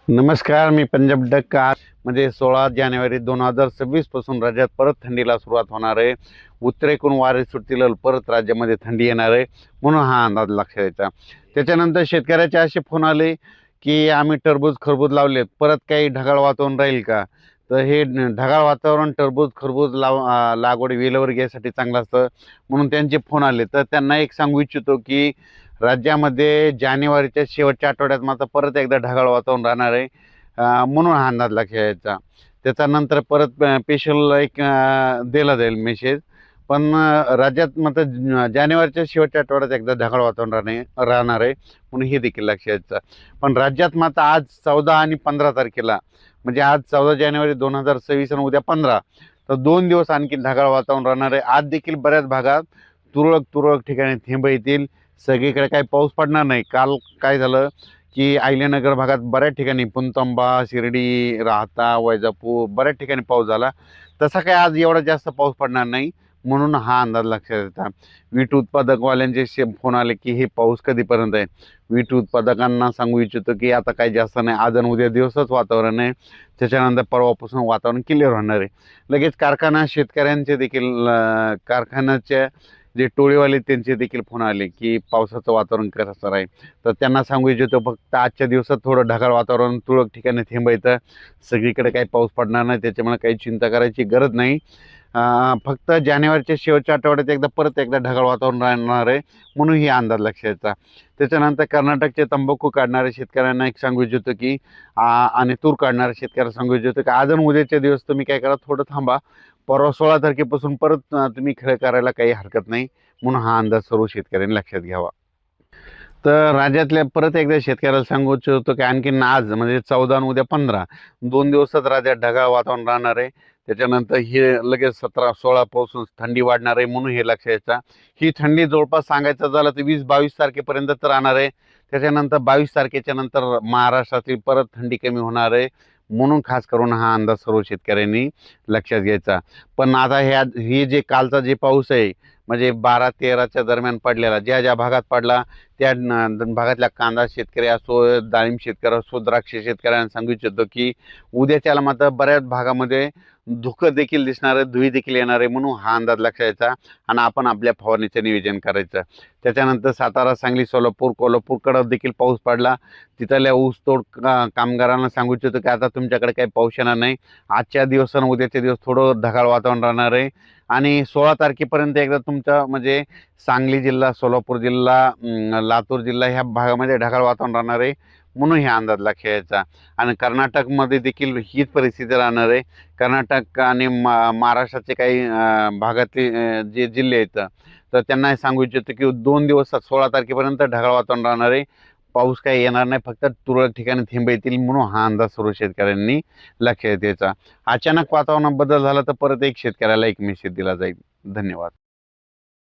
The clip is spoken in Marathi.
नमस्कार, मी पंजाब डक. आज म्हणजे 16 जानेवारी 2026 पासून राज्यात परत थंडीला सुरुवात होणार आहे. उत्तरेकडून वारे सुटतील, परत राज्यामध्ये थंडी येणार आहे, म्हणून हा अंदाज लक्षात द्यायचा. त्याच्यानंतर शेतकऱ्याचे असे फोन आले की आम्ही टरबूज खरबूज लावलेत, परत काही ढगाळ वातावरण राहील का? तर हे ढगाळ वातावरण टरबूज खरबूज लागवड वेलवर घ्यायसाठी चांगलं असतं, म्हणून त्यांचे फोन आले. तर त्यांना एक सांगू इच्छितो की राज्यामध्ये जानेवारीच्या शेवटच्या आठवड्यात मात्र परत एकदा ढगाळ वातावरण राहणार आहे, म्हणून हा अंदाज लक्षात यायचा. त्याच्यानंतर परत स्पेशल एक दिला जाईल मेसेज. पण राज्यात मात्र जानेवारीच्या शेवटच्या आठवड्यात एकदा ढगाळ वातावरण राहणार आहे, म्हणून हे देखील लक्षात यायचं. पण राज्यात मात्र आज 14 आणि 15 तारखेला, म्हणजे आज 14 जानेवारी 2026 आणि उद्या 15, तर 2 दिवस आणखी ढगाळ वातावरण राहणार आहे. आज देखील बऱ्याच भागात तुरळक ठिकाणी थेंब येतील. सगळीकडे काही पाऊस पडणार नाही. काल काय झालं की अहिल्यानगर भागात बऱ्याच ठिकाणी, पुणतांबा, शिर्डी, राहता, वैजापूर बऱ्याच ठिकाणी पाऊस झाला. तसा काय आज एवढा जास्त पाऊस पडणार नाही, म्हणून हा अंदाज लक्षात येतात. वीट उत्पादकवाल्यांचे फोन आले की हे पाऊस कधीपर्यंत आहे. वीट उत्पादकांना सांगू इच्छितो की आता काही जास्त नाही, आज आणि उद्या दिवसच वातावरण आहे. त्याच्यानंतर परवापासून वातावरण क्लिअर होणार आहे. लगेच कारखाना शेतकऱ्यांचे देखील कारखान्याच्या जे टोळीवाले त्यांचे देखील फोन आले की पावसाचं वातावरण कसं राहील. तर त्यांना सांगू इच्छितो फक्त आजच्या दिवसात थोडं ढगाळ वातावरण, तुरळक ठिकाणी थेंब येतं, सगळीकडे काही पाऊस पडणार नाही, त्याच्यामुळे काही चिंता करायची गरज नाही. फक्त जानेवारीच्या शेवटच्या आठवड्यात परत एकदा ढगाळ वातावरण राहणार आहे, म्हणून ही अंदाज लक्षात यायचा. त्याच्यानंतर कर्नाटकचे तंबाखू काढणाऱ्या शेतकऱ्यांना एक सांगू इच्छितो की आणि तूर काढणाऱ्या शेतकऱ्यांना सांगू इच्छितो की आज आणि उद्याच्या दिवस तुम्ही काय करा, थोडं थांबा. परवा 16 तारखेपासून परत तुम्ही खरं करायला काही हरकत नाही, म्हणून हा अंदाज सर्व शेतकऱ्यांनी लक्षात घ्यावा. तर राज्यातल्या परत एकदा शेतकऱ्याला सांगू इच्छितो की आणखीन आज म्हणजे 14 आणि उद्या 15, 2 दिवसात राज्यात ढगाळ वातावरण राहणार आहे. त्याच्यानंतर हे लगेच 17-16 पासून थंडी वाढणार आहे, म्हणून हे लक्षात यायचं. ही थंडी जवळपास सांगायचं झालं तर 20-22 तारखेपर्यंत तर राहणार आहे. त्याच्यानंतर 22 तारखेच्या नंतर महाराष्ट्रातील परत थंडी कमी होणार आहे, म्हणून खास करून हा अंदाज सर्व शेतकऱ्यांनी लक्षात घ्यायचा. पण आता हे जे कालचा जे पाऊस आहे, म्हणजे 12-13च्या दरम्यान पडलेला, ज्या ज्या भागात पडला त्या भागातल्या कांदा शेतकरी असो, डाळिंब शेतकरी असो, द्राक्ष शेतकऱ्यांना सांगू इच्छितो की उद्याच्याला मात्र बऱ्याच भागामध्ये धुकं देखील दिसणार आहे, धुळी देखील येणार आहे, म्हणून हा अंदाज लक्षात यायचा आणि आपण आपल्या फवारणीचं नियोजन करायचं. त्याच्यानंतर सातारा, सांगली, सोलापूर, कोल्हापूरकडं देखील पाऊस पडला. तिथल्या ऊसतोड कामगारांना सांगू इच्छितो की आता तुमच्याकडे काही पाऊस येणार नाही. आजच्या दिवस आणि उद्याच्या दिवस थोडं ढगाळ वातावरण राहणार आहे आणि 16 तारखेपर्यंत एकदा तुमच्या म्हणजे सांगली जिल्हा, सोलापूर जिल्हा, लातूर जिल्हा ह्या भागामध्ये ढगाळ वातावरण राहणार आहे, म्हणून हे अंदाज लक्षात यायचा. आणि कर्नाटकमध्ये देखील हीच परिस्थिती राहणार आहे. कर्नाटक आणि महाराष्ट्राचे काही भागातले जे जिल्हे आहेत, तर त्यांना सांगू इच्छितो की 2 दिवसात 16 तारखेपर्यंत ढगाळ वातावरण राहणार आहे. पाऊस काही येणार नाही, फक्त तुरळक ठिकाणी थेंब येतील, म्हणून हा अंदाज सर्व शेतकऱ्यांनी लक्षात यायचा. अचानक वातावरणात बदल झाला तर परत एक शेतकऱ्याला एक मेसेज दिला जाईल. धन्यवाद.